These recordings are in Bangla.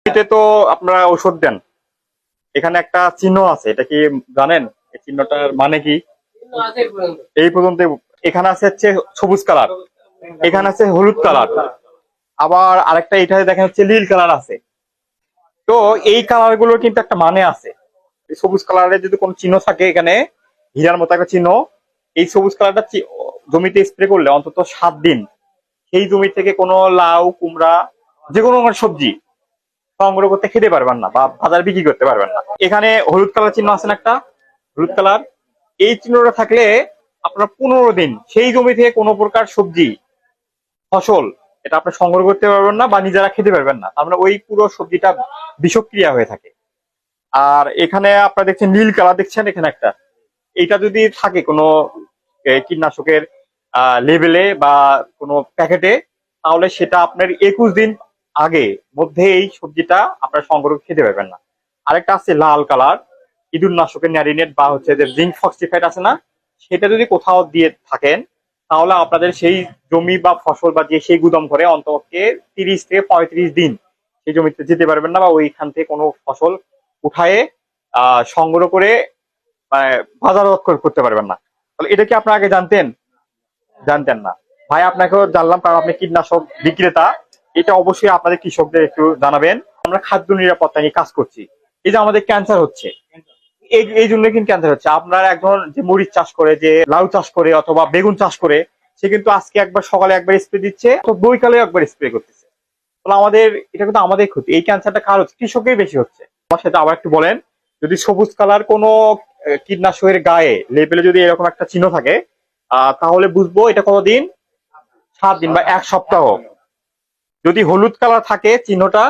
এতে তো আপনারা ঔষধ দেন, এখানে একটা চিহ্ন আছে, এটা কি জানেন? এই চিহ্নটার মানে কি? এই পর্যন্ত। এখানে আছে হচ্ছে সবুজ কালার, এখানে আছে হলুদ কালার, আবার আরেকটা এটাতে দেখেন হচ্ছে নীল কালার আছে। তো এই কালার গুলোর কিন্তু একটা মানে আছে। এই সবুজ কালারের যদি কোনো চিহ্ন থাকে এখানে, হীরার মতো একটা চিহ্ন, এই সবুজ কালারটা জমিতে স্প্রে করলে অন্তত 7 দিন সেই জমি থেকে কোনো লাউ, কুমড়া, যে কোনো সবজি সংগ্রহ করতে খেতে পারবেন না বা বাজার বিক্রি করতে পারবেন না। এখানে হলুদ কালার চিহ্ন আছে না একটা, হলুদ কালার, এই চিহ্নটা থাকলে আপনার 15 দিন সেই জমি থেকে কোনো প্রকার সবজি ফসল এটা আপনি সংগ্রহ করতে পারবেন না বা নিজেরা খেতে পারবেন না। আমরা ওই পুরো সবজিটা বিষক্রিয়া হয়ে থাকে। আর এখানে আপনারা দেখছেন নীল কালার, দেখছেন এখানে একটা, এটা যদি থাকে কোনো কীটনাশকের লেবেলে বা কোনো প্যাকেটে, তাহলে সেটা আপনার 21 দিন আগে মধ্যে এই সবজিটা আপনার সংগ্রহ খেতে পারবেন না। আরেকটা আছে লাল কালার, ইঁদুর নাশকের ন্যারিনেট বা হচ্ছে যে জিঙ্ক ফসফেট আছে না, সেটা যদি কোথাও দিয়ে থাকেন, তাহলে আপনাদের সেই জমি বা ফসল বা যে সেই গুদাম ঘরে অন্তত 30 থেকে 35 দিন সেই জমিতে যেতে পারবেন না বা ওইখান থেকে কোনো ফসল উঠায়ে সংগ্রহ করে মানে বাজারজাত করতে পারবেন না। তাহলে এটা কি আপনারা আগে জানতেন? জানতেন না। ভাই আপনাকেও জানলাম, কারণ আপনি কীটনাশক বিক্রেতা, এটা অবশ্যই আপনাদের কৃষকদের একটু জানাবেন। আমরা খাদ্য নিরাপত্তা নিয়ে কাজ করছি। এই যে আমাদের ক্যান্সার হচ্ছে, এই জন্য কিন্তু ক্যান্সার হচ্ছে। আপনার একজন যে মরিচ চাষ করে, যে লাউ চাষ করে অথবা বেগুন চাষ করে, সে কিন্তু আজকে একবার সকালে একবার স্প্রে দিচ্ছে, তো বৈকালে একবার স্প্রে করতেছে। তাহলে আমাদের এটা কিন্তু আমাদের ক্ষতি। এই ক্যান্সারটা কার হচ্ছে? কৃষকের বেশি হচ্ছে। আমার সাথে আবার একটু বলেন, যদি সবুজ কালার কোনো কীটনাশকের গায়ে লেবেলে যদি এরকম একটা চিহ্ন থাকে, তাহলে বুঝবো এটা কতদিন, 7 দিন বা 1 সপ্তাহ। যদি হলুদ কালার থাকে চিহ্নটা,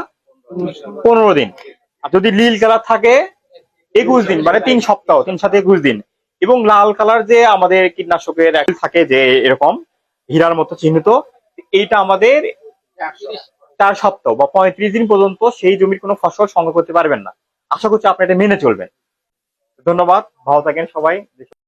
15 দিন। আর যদি নীল কালার থাকে 21 দিন, মানে 3 সপ্তাহ, 3 7 21 দিন। এবং লাল কালার যে আমাদের কীটনাশকের থাকে যে এরকম হীরার মতো চিহ্নিত, এইটা আমাদের 4 সপ্তাহ বা 35 দিন পর্যন্ত সেই জমির কোনো ফসল সংগ্রহ করতে পারবেন না। আশা করছি আপনি এটা মেনে চলবেন। ধন্যবাদ, ভালো থাকেন সবাই।